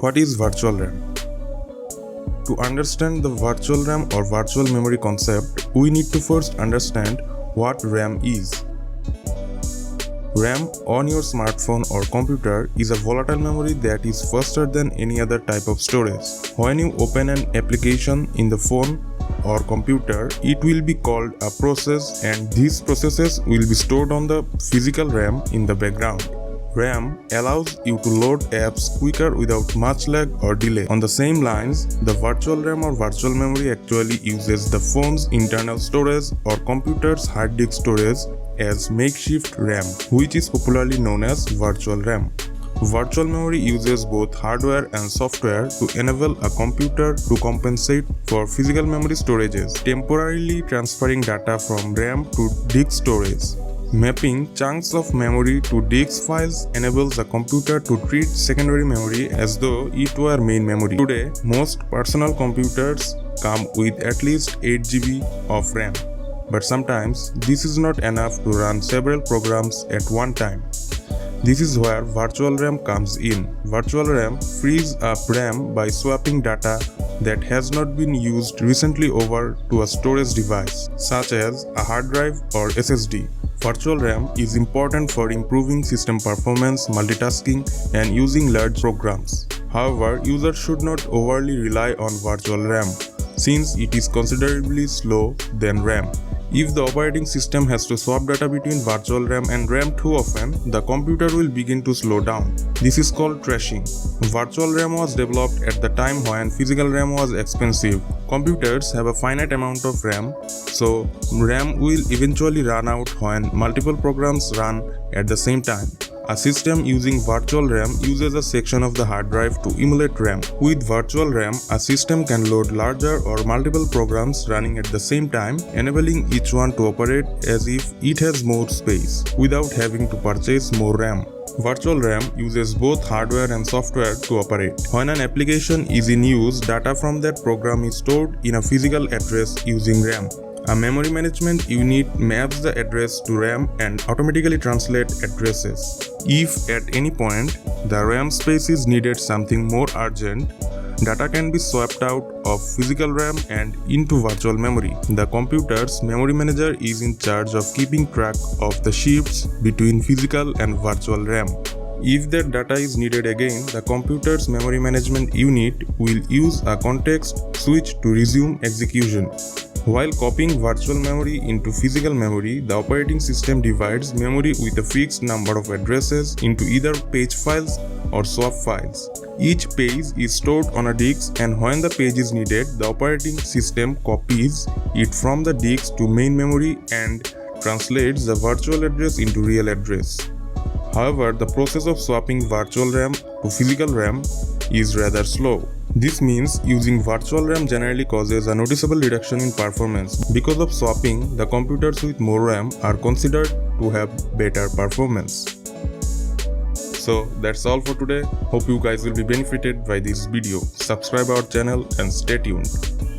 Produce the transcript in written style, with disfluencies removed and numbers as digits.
What is virtual RAM? To understand the virtual RAM or virtual memory concept, we need to first understand what RAM is. RAM on your smartphone or computer is a volatile memory that is faster than any other type of storage. When you open an application in the phone or computer, it will be called a process, and these processes will be stored on the physical RAM in the background. RAM allows you to load apps quicker without much lag or delay. On the same lines, the virtual RAM or virtual memory actually uses the phone's internal storage or computer's hard disk storage as makeshift RAM, which is popularly known as virtual RAM. Virtual memory uses both hardware and software to enable a computer to compensate for physical memory storages, temporarily transferring data from RAM to disk storage. Mapping chunks of memory to disk files enables a computer to treat secondary memory as though it were main memory. Today, most personal computers come with at least 8 GB of RAM, but sometimes this is not enough to run several programs at one time. This is where virtual RAM comes in. Virtual RAM frees up RAM by swapping data that has not been used recently over to a storage device, such as a hard drive or SSD. Virtual RAM is important for improving system performance, multitasking, and using large programs. However, users should not overly rely on virtual RAM, since it is considerably slower than RAM. If the operating system has to swap data between virtual RAM and RAM too often, the computer will begin to slow down. This is called trashing. Virtual RAM was developed at the time when physical RAM was expensive. Computers have a finite amount of RAM, so RAM will eventually run out when multiple programs run at the same time. A system using virtual RAM uses a section of the hard drive to emulate RAM. With virtual RAM, a system can load larger or multiple programs running at the same time, enabling each one to operate as if it has more space, without having to purchase more RAM. Virtual RAM uses both hardware and software to operate. When an application is in use, data from that program is stored in a physical address using RAM. A memory management unit maps the address to RAM and automatically translates addresses. If at any point the RAM space is needed something more urgent, data can be swapped out of physical RAM and into virtual memory. The computer's memory manager is in charge of keeping track of the shifts between physical and virtual RAM. If that data is needed again, the computer's memory management unit will use a context switch to resume execution. While copying virtual memory into physical memory, the operating system divides memory with a fixed number of addresses into either page files or swap files. Each page is stored on a disk, and when the page is needed, the operating system copies it from the disk to main memory and translates the virtual address into real address. However, the process of swapping virtual RAM to physical RAM is rather slow. This means using virtual RAM generally causes a noticeable reduction in performance. Because of swapping, the computers with more RAM are considered to have better performance. So that's all for today. Hope you guys will be benefited by this video. Subscribe our channel and stay tuned.